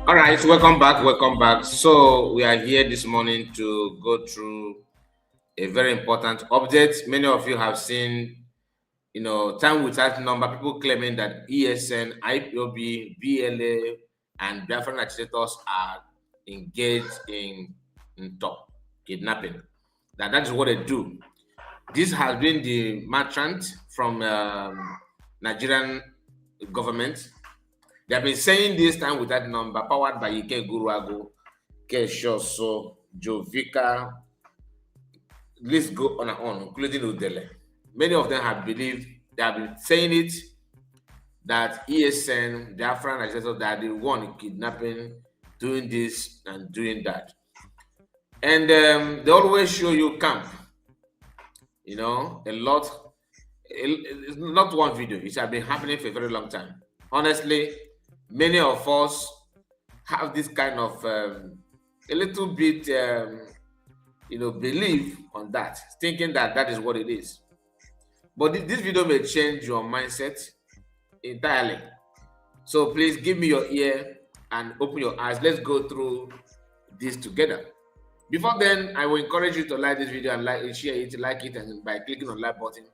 All right, welcome back. Welcome back. So we are here this morning to go through a very important update. Many of you have seen, time without number, people claiming that ESN, IPOB, BLA, and Biafran agitators are engaged in top kidnapping. That is what they do. This has been the merchant from Nigerian government. They have been saying this time without number, powered by Ike Guruago, Keshoso, Jovika, list go on and on, including Udele. Many of them have believed, they have been saying it, that ESN, the Afran agitators, that they want kidnapping, doing this and doing that. And they always show you camp, a lot. It's not one video, it has been happening for a very long time. Honestly, many of us have this kind of a little bit belief on that, thinking that that is what it is. But this video may change your mindset entirely. So please give me your ear and open your eyes. Let's go through this together. Before then, I will encourage you to like this video and share it, and by clicking on like button,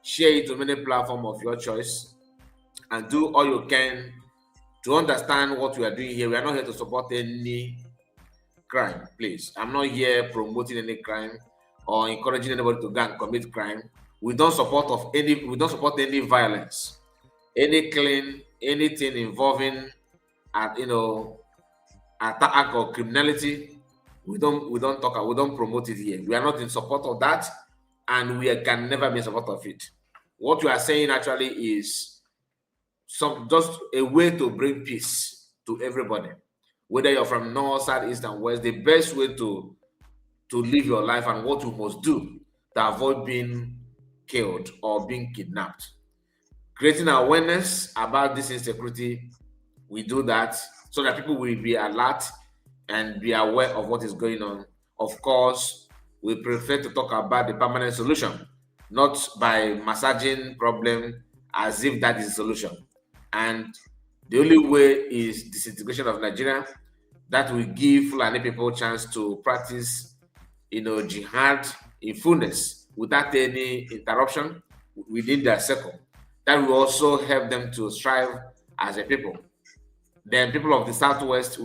share it to many platforms of your choice, and do all you can to understand what we are doing here. We are not here to support any crime, please. I'm not here promoting any crime or encouraging anybody to go and commit crime. We don't support any violence, any killing, anything involving attack or criminality. We don't promote it here. We are not in support of that, and we can never be in support of it. What we are saying actually is just a way to bring peace to everybody. Whether you're from north, south, east, and west, the best way to live your life and what you must do to avoid being killed or being kidnapped. Creating awareness about this insecurity, we do that so that people will be alert and be aware of what is going on. Of course, we prefer to talk about the permanent solution, not by massaging problem as if that is the solution. And the only way is disintegration of Nigeria. That will give Fulani people a chance to practice, jihad in fullness without any interruption within their circle. That will also help them to strive as a people. Then people of the southwest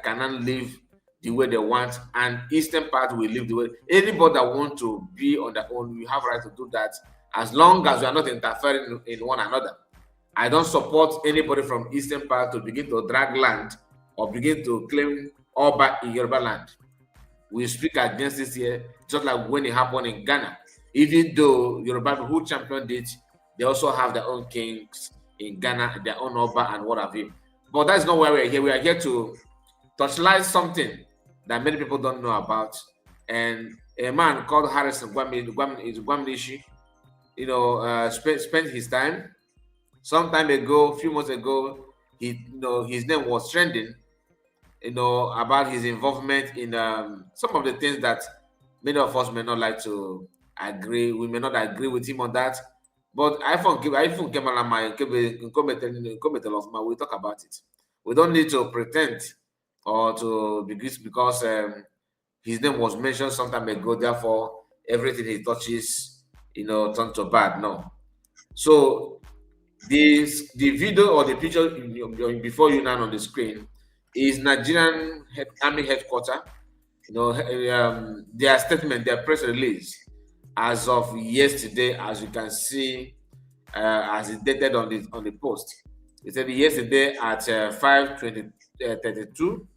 cannot live the way they want, and eastern part will live the way. Anybody that want to be on their own, we have right to do that, as long as we are not interfering in one another. I don't support anybody from eastern part to begin to drag land or begin to claim Oba in Yoruba land. We speak against this here, just like when it happened in Ghana. Even though Yoruba people who championed it, they also have their own kings in Ghana, their own Oba and what have you. But that's not why we're here. We are here to touchlight something that many people don't know about. And a man called Harrison Gwamnishu, spent his time. Some time ago, a few months ago, his name was trending, about his involvement in some of the things that many of us may not like to agree. We may not agree with him on that. But we talk about it. We don't need to pretend or to because his name was mentioned some time ago, therefore everything he touches, turn to bad. No. So the video or the picture before you now on the screen is Nigerian Army headquarters. Their statement, their press release as of yesterday, as you can see, as it dated on the post. It said yesterday at 5:32.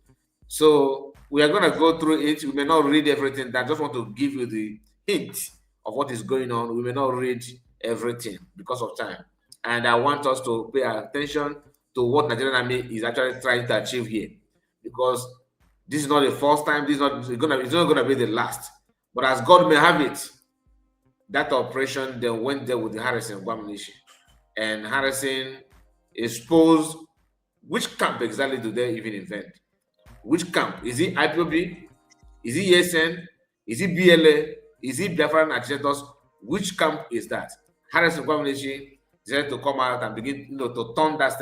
So we are going to go through it. We may not read everything. I just want to give you the hint of what is going on. We may not read everything because of time. And I want us to pay attention to what Nigerian Army is actually trying to achieve here. Because this is not the first time. It's not going to be the last. But as God may have it, that operation then went there with the Harrison Gwamnishu. And Harrison exposed which camp exactly do they even invent? Which camp? Is it IPOB? Is it ESN? Is it BLA? Is it Biafran agitators? Which camp is that? Harrison Gwamnishu decided to come out and begin to turn that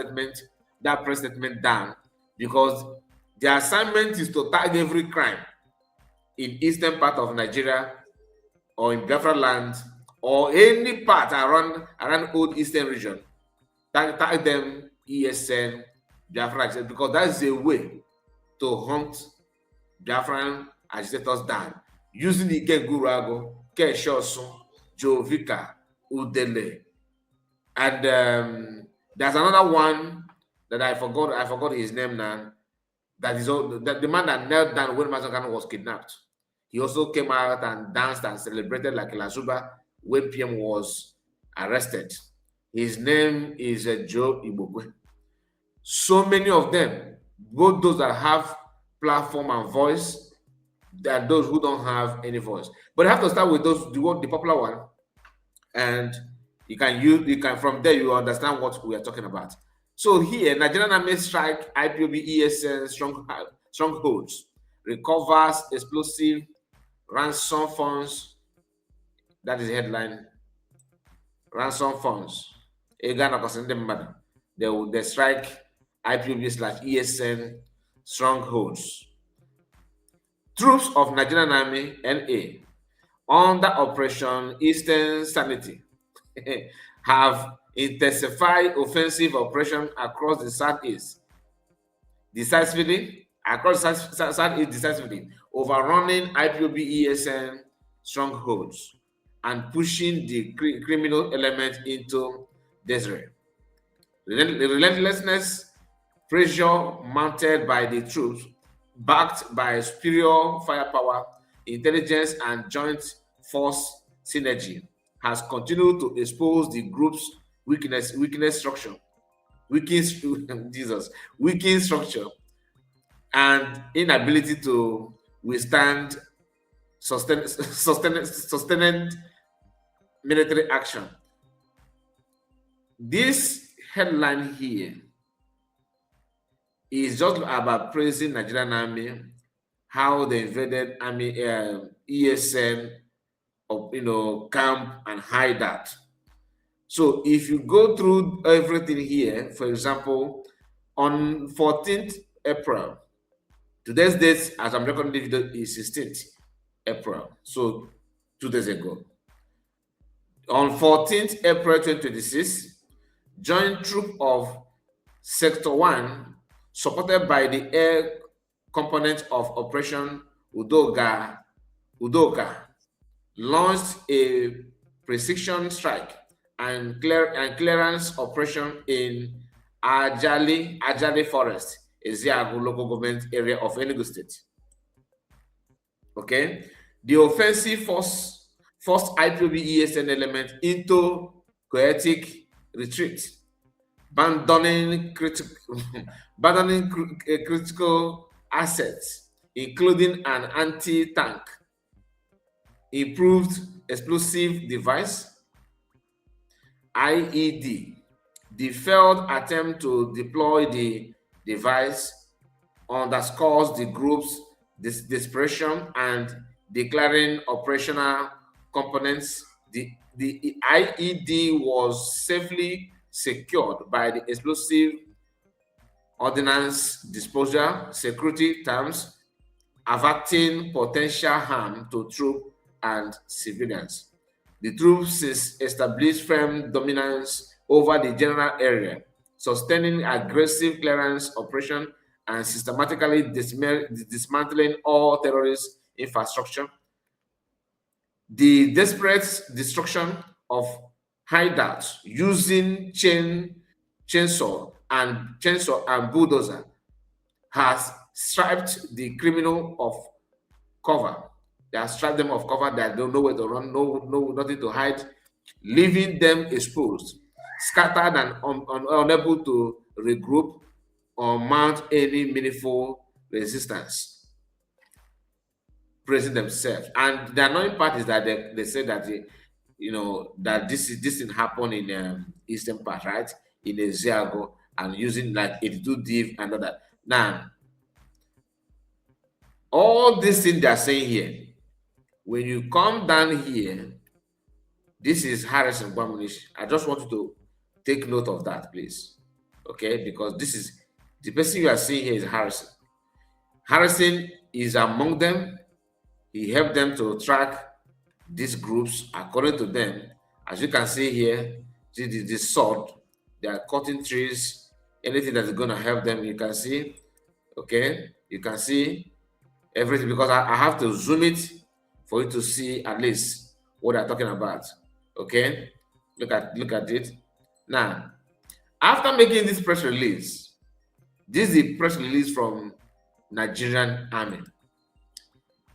press statement down, because The assignment is to tag every crime in eastern part of Nigeria or in Biafra land or any part around old eastern region. Tag them ESN, Biafra, because that's a way to hunt Biafran agitators down using Ike Gurago, Keshosun, Jovika, Udele. And there's another one that I forgot his name now. That is the man that knelt down when Mazakan was kidnapped. He also came out and danced and celebrated like Lazuba when PM was arrested. His name is Joe Ibokwe. So many of them, both those that have platform and voice, and those who don't have any voice. But you have to start with the popular one, and you can from there you understand what we are talking about. So here, Nigerian Army strike IPOB ESN strongholds, recovers explosive ransom funds. That is the headline. Ransom funds. They strike IPOB/ESN strongholds. Troops of Nigerian Army NA under Operation Eastern Sanity have intensified offensive operation across the Southeast decisively, overrunning IPOB ESN strongholds and pushing the criminal element into disarray. The relentlessness pressure mounted by the troops, backed by superior firepower, intelligence, and joint force synergy, has continued to expose the group's weakened structure, and inability to withstand sustained military action. This headline here is just about praising Nigerian Army, how they invaded Army ESN, camp and hide that. So if you go through everything here, for example, on 14th April, today's date as I'm recording this video is 16th April, so 2 days ago. On 14th April 2026, joint troop of Sector 1, supported by the air component of Operation Udoka, launched a precision strike and clearance operation in Ajali Forest, Eziagu local government area of Enugu State. Okay, the offensive forced IPOB ESN element into chaotic retreat, abandoning critical assets, including an anti-tank, improved explosive device, IED. The failed attempt to deploy the device underscores the group's desperation and declaring operational components. The IED was safely secured by the explosive ordnance disposal security terms, averting potential harm to troops and civilians. The troops established firm dominance over the general area, sustaining aggressive clearance operation and systematically dismantling all terrorist infrastructure. The desperate destruction of hideouts using chainsaw and bulldozer has stripped the criminal of cover. They have stripped them of cover. They don't know where to run, nothing to hide, leaving them exposed, scattered, and unable to regroup or mount any meaningful resistance, praising themselves. And the annoying part is that they say that that this didn't happen in eastern part, right? In Eziago, and using like 82 div and all that. Now, all these things they are saying here, when you come down here, this is Harrison Gwamnishu. I just want you to take note of that, please. Okay, because this is the person you are seeing here is Harrison. Harrison is among them. He helped them to track these groups according to them. As you can see here, this sword, they are cutting trees, anything that's going to help them, you can see. Okay, you can see everything because I have to zoom it for you to see at least what they're talking about. Okay, look at it. Now, after making this press release, this is the press release from Nigerian Army.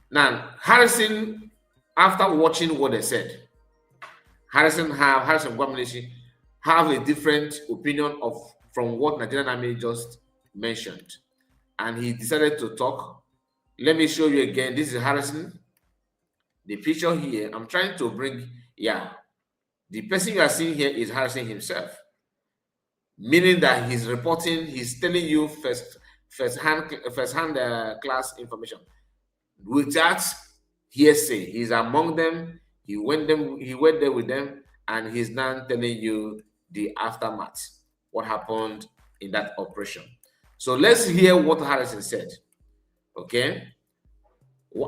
Now, Harrison, after watching what they said, Harrison Gwamnishu have a different opinion from what Nigerian Army just mentioned, and he decided to talk. Let me show you again. This is Harrison. The picture here, I'm trying to bring, yeah, the person you are seeing here is Harrison himself, meaning that he's reporting, he's telling you first-hand class information. With that hearsay, he's among them. He went there with them, and he's now telling you the aftermath, what happened in that operation. So let's hear what Harrison said. Okay.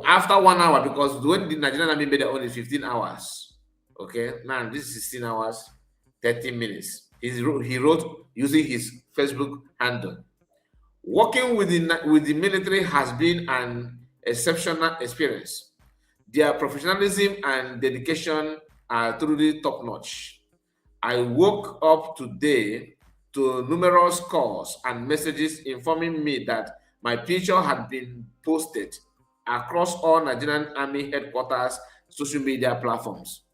After 1 hour, because when the Nigerian Army made it only 15 hours. Okay. Now this is 16 hours, 30 minutes. He wrote using his Facebook handle. Working with the military has been an exceptional experience. Their professionalism and dedication are truly top-notch. I woke up today to numerous calls and messages informing me that my picture had been posted across all Nigerian Army headquarters social media platforms.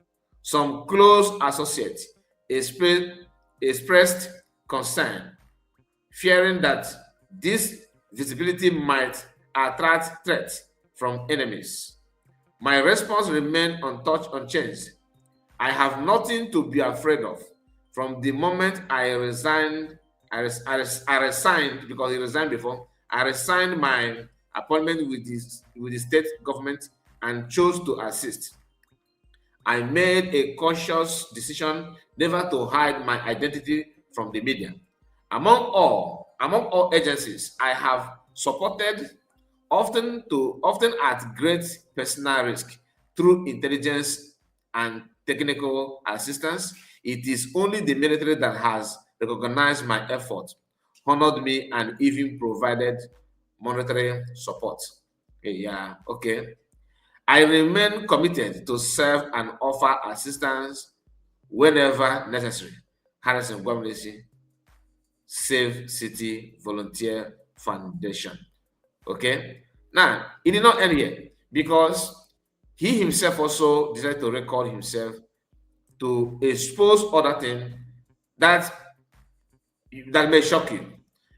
Some close associates expressed concern, fearing that this visibility might attract threats from enemies. My response remained untouched, unchanged. I have nothing to be afraid of. From the moment I resigned, I resigned because he resigned before. I resigned my appointment with the state government and chose to assist. I made a conscious decision never to hide my identity from the media. Among all agencies I have supported, often at great personal risk through intelligence and technical assistance, it is only the military that has recognized my effort, honored me, and even provided monetary support. Yeah, okay. I remain committed to serve and offer assistance whenever necessary. Harrison Gwamnishu, Save City Volunteer Foundation. Okay. Now, it did not end here because he himself also decided to record himself to expose other things that may shock you.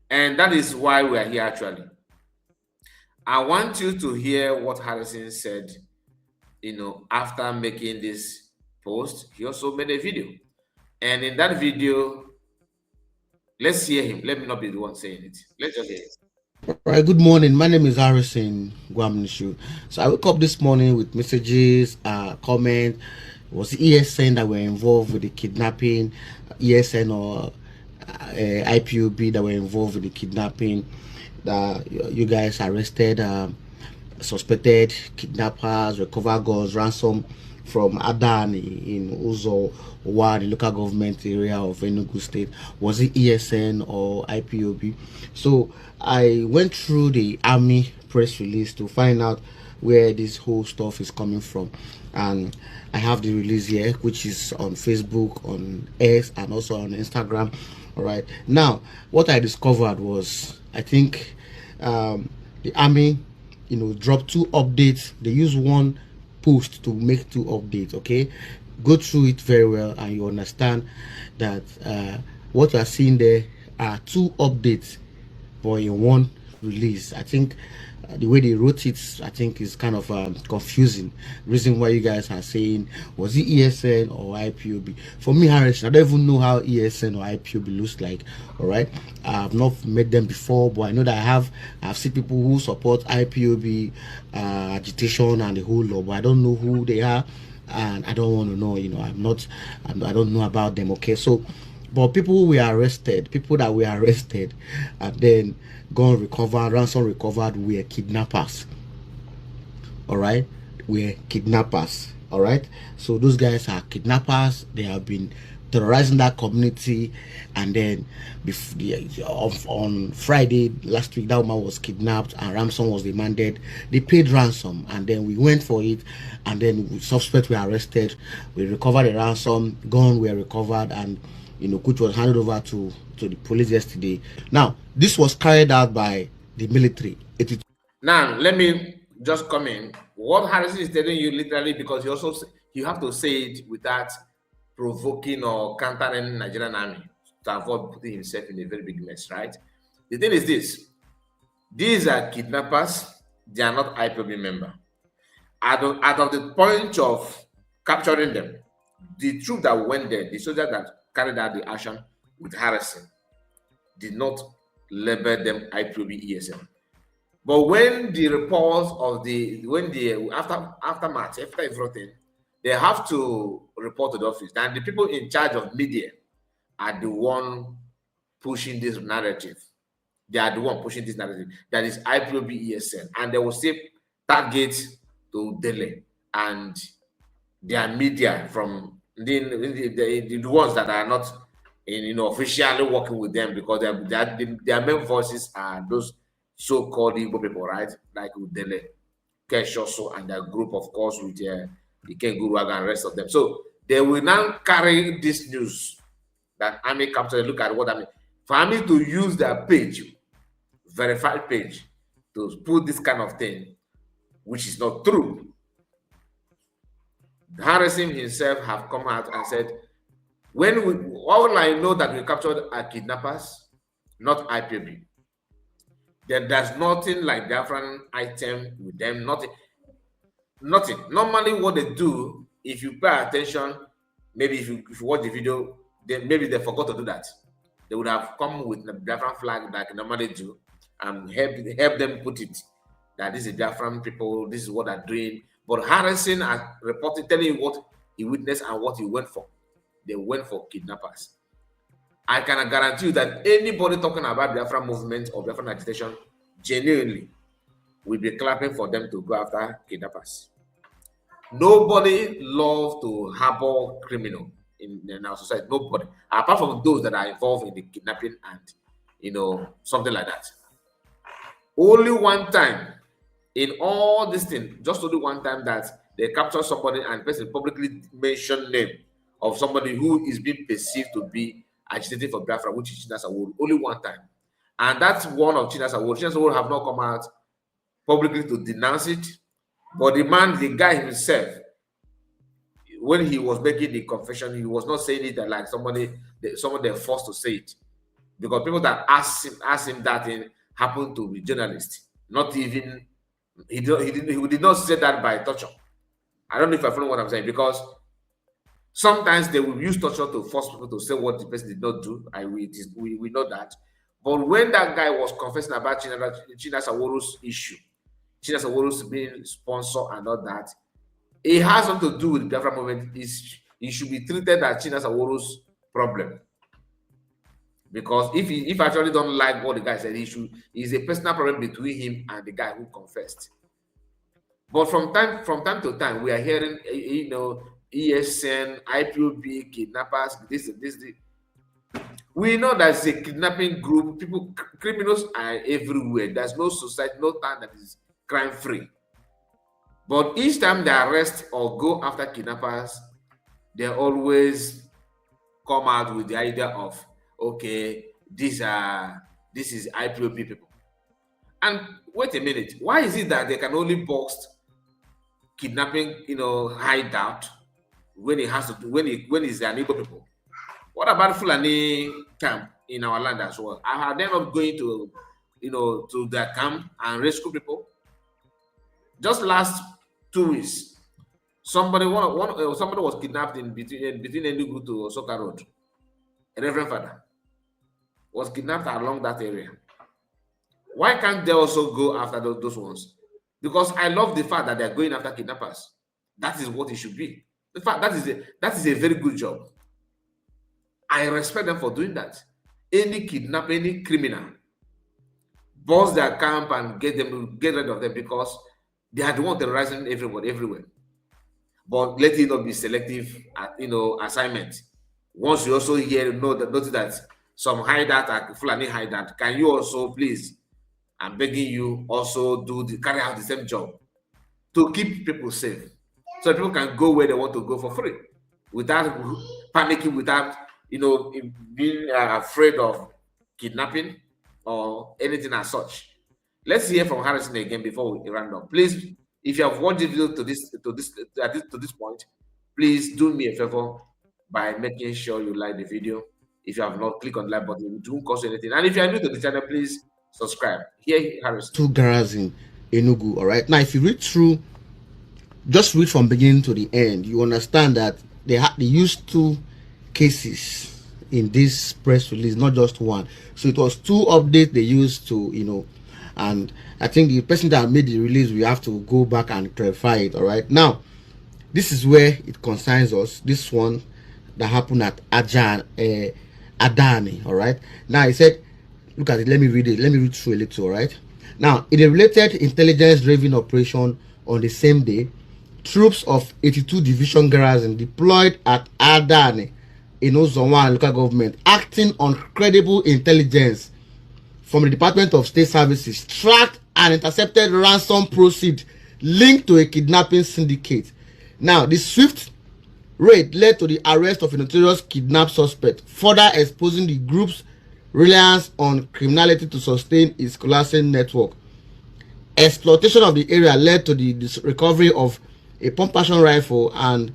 And that is why we are here actually. I want you to hear what Harrison said, after making this post. He also made a video. And in that video, let's hear him. Let me not be the one saying it. Let's just hear it. All right, good morning. My name is Harrison Gwamnishu. So I woke up this morning with messages, comments. It was ESN that were involved with the kidnapping, ESN or IPOB that were involved with the kidnapping. That you guys arrested suspected kidnappers, recover guns, ransom from Adan in Uzo, Wa, the local government area of Enugu State. Was it ESN or IPOB? So I went through the Army press release to find out where this whole stuff is coming from, and I have the release here, which is on Facebook, on X, and also on Instagram. All right, now what I discovered was, I think the Army drop 2 updates. They use 1 post to make 2 updates. Okay, go through it very well and you understand that what you are seeing there are 2 updates but in 1 release. I think the way they wrote it, I think, is kind of confusing. Reason why you guys are saying, was it ESN or IPOB? For me, Harrison, I don't even know how ESN or IPOB looks like. All right, I've not met them before, but I know that I've seen people who support IPOB agitation and the whole law, but I don't know who they are, and I don't want to know. I don't know about them. Okay, so But people who were arrested, people that were arrested and then gone recovered, ransom recovered, were kidnappers. All right, were kidnappers. All right, so those guys are kidnappers. They have been terrorizing that community, and then on Friday last week, that woman was kidnapped and ransom was demanded. They paid ransom, and then we went for it, and then suspects were arrested. We recovered the ransom, gun were recovered, and which was handed over to the police yesterday. Now, this was carried out by the military. Now, let me just come in. What Harrison is telling you literally, because you have to say it without provoking or countering Nigerian army to avoid putting himself in a very big mess, right? The thing is this: these are kidnappers. They are not IPOB member. Out of the point of capturing them, the troop that went there, the soldiers that carried out the action with Harrison, did not label them IPOB ESN. But when the reports of after everything, they have to report to the office. And the people in charge of media are the one pushing this narrative. They are the one pushing this narrative that is IPOB ESN, and they will say target to Delhi and their media from the ones that are not officially working with them, because their main voices are those so-called Igbo people, right? Like Udele, Keshoso, and their group, of course, with Iken Guruaga and the rest of them. So they will now carry this news that army captured. Look at what I mean. For army to use their page, verified page, to put this kind of thing, which is not true. Harrison himself have come out and said, all I know that we captured are kidnappers, not IPOB. There's nothing like Biafran item with them, nothing. Normally what they do, if you pay attention, maybe if you watch the video, then maybe they forgot to do that. They would have come with the Biafran flag like normally do and help them put it that this is Biafran people, this is what they're doing. But Harrison has reported, telling you what he witnessed and what he went for. They went for kidnappers. I can guarantee you that anybody talking about Biafran movement or Biafran agitation genuinely will be clapping for them to go after kidnappers. Nobody loves to harbor criminal in our society. Nobody, apart from those that are involved in the kidnapping and something like that. Only one time in all this thing, just only one time that they capture somebody and person publicly mention name of somebody who is being perceived to be agitating for Biafra, which is Chinasa Woru. Only one time. And that's one of Chinasa Woru. Chinasa Woru have not come out publicly to denounce it. But the guy himself, when he was making the confession, he was not saying it that like somebody they're forced to say it. Because people that asked him that thing happened to be journalists. Not even he did not say that by torture. I don't know if I follow what I'm saying, because sometimes they will use torture to force people to say what the person did not do. We know that. But when that guy was confessing about Chinasa Woru's issue, Chinasa Woru's being sponsor and all that, it has something to do with the Biafra movement. It should be treated as Chinasa Woru's problem. Because if actually don't like what the guy said, it's a personal problem between him and the guy who confessed. But from time to time, we are hearing, ESN, IPOB, kidnappers, this. We know there's a kidnapping group. Criminals are everywhere. There's no society, no town that is crime-free. But each time they arrest or go after kidnappers, they always come out with the idea of, okay, this is IPOB people. And wait a minute, why is it that they can only box kidnapping, hideout when it has to do when it's their neighbor people? What about Fulani camp in our land as well? Are they not going to, to their camp and rescue people? Just last 2 weeks, somebody was kidnapped in between Enugu to Soka Road. A Reverend Father was kidnapped along that area. Why can't they also go after those ones? Because I love the fact that they're going after kidnappers. That is what it should be. In fact, that is a very good job. I respect them for doing that. Any kidnap, any criminal, boss their camp and get rid of them, because they are the one terrorizing everybody everywhere. But let it not be selective at assignment. Once you also notice that some hideout are Fulani hideout, can you also please, I'm begging you, also carry out the same job to keep people safe, so people can go where they want to go for free, without panicking, without being afraid of kidnapping or anything as such. Let's hear from Harrison again before we round up. Please, if you have watched the video to this point, please do me a favor by making sure you like the video. If you have not, click on the like button. It won't cost you anything. And if you are new to the channel, please subscribe. Here, Harrison. 2 garages in Enugu. All right. Now, if you read through, just read from beginning to the end, you understand that they used 2 cases in this press release, not just one. So it was 2 updates they used to, and I think the person that made the release, we have to go back and clarify it. All right. Now, this is where it concerns us. This one that happened at Adani. All right. Now, he said, look at it. Let me read it. Let me read through a little. All right. Now, in a related intelligence-driven operation on the same day, troops of 82 Division Garrison deployed at Adani in Ozowan local government, acting on credible intelligence from the Department of State Services, tracked and intercepted ransom proceeds linked to a kidnapping syndicate. Now, the swift raid led to the arrest of a notorious kidnap suspect, further exposing the group's reliance on criminality to sustain its collapsing network. Exploitation of the area led to the recovery of a pump-action rifle and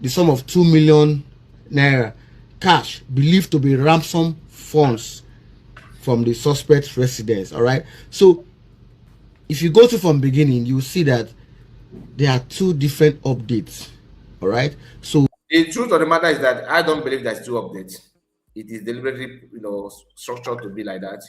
the sum of 2 million naira cash, believed to be ransom funds from the suspect's residence. All right. So, if you go to from beginning, you see that there are 2 different updates. All right. So the truth of the matter is that I don't believe there's 2 updates. It is deliberately, structured to be like that,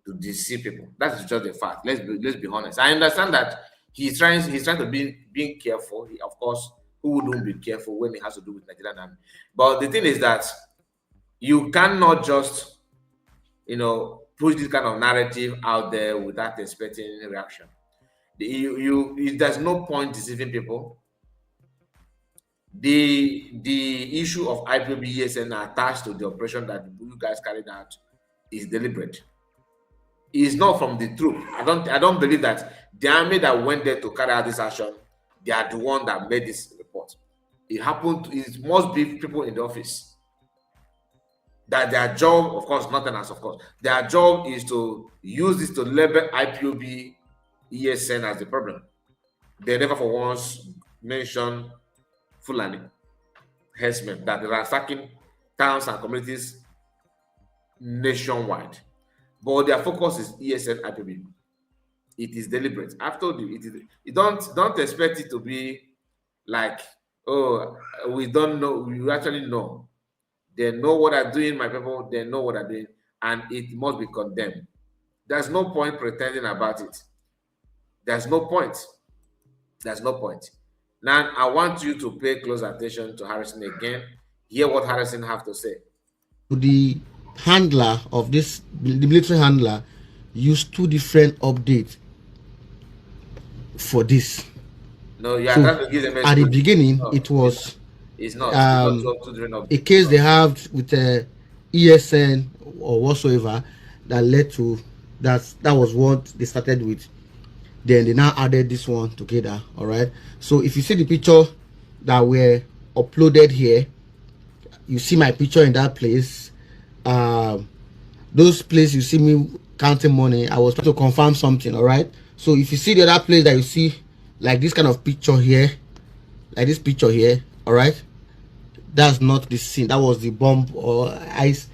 to deceive people. That's just a fact. Let's be honest. I understand that he's trying to being careful. Of course, who wouldn't be careful when it has to do with Nigerian army? But the thing is that you cannot just, push this kind of narrative out there without expecting any reaction. There's no point deceiving people. The issue of IPOB ESN attached to the operation that you guys carried out is deliberate. It's not from the troop. I don't believe that the army that went there to carry out this action, they are the one that made this report. It must be people in the office. That their job, of course, nothing else, of course. Their job is to use this to label IPOB ESN as the problem. They never for once mention Fulani herdsmen that they are attacking towns and communities nationwide. But their focus is ESN IPOB. It is deliberate. I've told you, you don't expect it to be like, oh, we don't know. We actually know. They know what they're doing, my people. They know what they're doing, and it must be condemned. There's no point pretending about it. There's no point. There's no point. Now, I want you to pay close attention to Harrison again. Hear what Harrison have to say. The handler of the military handler, used 2 different updates for this. No, yeah, so at the beginning, it was it's not a case they have with the ESN or whatsoever that led to that was what they started with. Then they now added this one together. All right. So if you see the picture that were uploaded here, you see my picture in that place. Those places you see me counting money, I was trying to confirm something. All right. So if you see the other place that you see like this kind of picture here, like this picture here, all right, that's not the scene. That was the bomb or ice,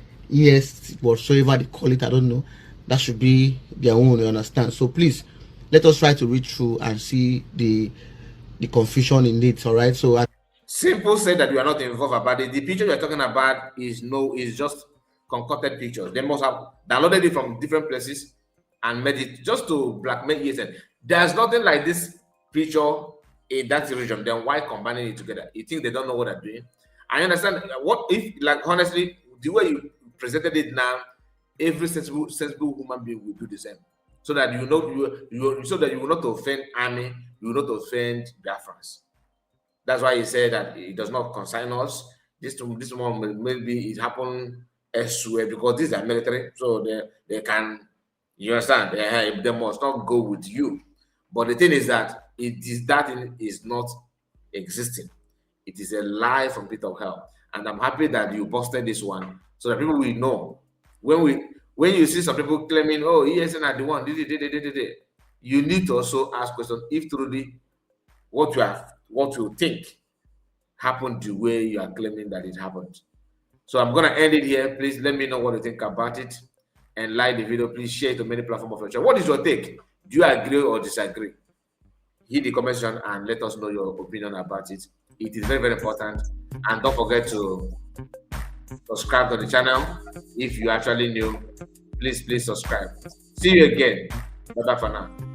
whatsoever they call it. I don't know. That should be their own. You understand? So please, let us try to read through and see the confusion in it. All right. So simple said that you are not involved about it. The picture you're talking about is just concocted pictures. They must have downloaded it from different places and made it just to blackmail ESN. There's nothing like this picture in that region. Then why combining it together? You think they don't know what they're doing? I understand. What if, like, honestly, the way you presented it now, every sensible human being will do the same, so that so that you will not offend army, you will not offend Biafrans. That's why he said that it does not concern us. This one maybe it happened elsewhere because these are military, so they can, you understand, they must not go with you. But the thing is that that thing is not existing. It is a lie from pit of hell. And I'm happy that you busted this one so that people will know. When you see some people claiming, oh, ESN are the one, you need to also ask questions if truly what you think happened the way you are claiming that it happened. So I'm gonna end it here. Please let me know what you think about it, and like the video. Please share it to many platforms of your choice. What is your take? Do you agree or disagree? Hit the comment section and let us know your opinion about it. It is very, very important. And don't forget to subscribe to the channel. If you actually new, please subscribe. See you again. Bye bye for now.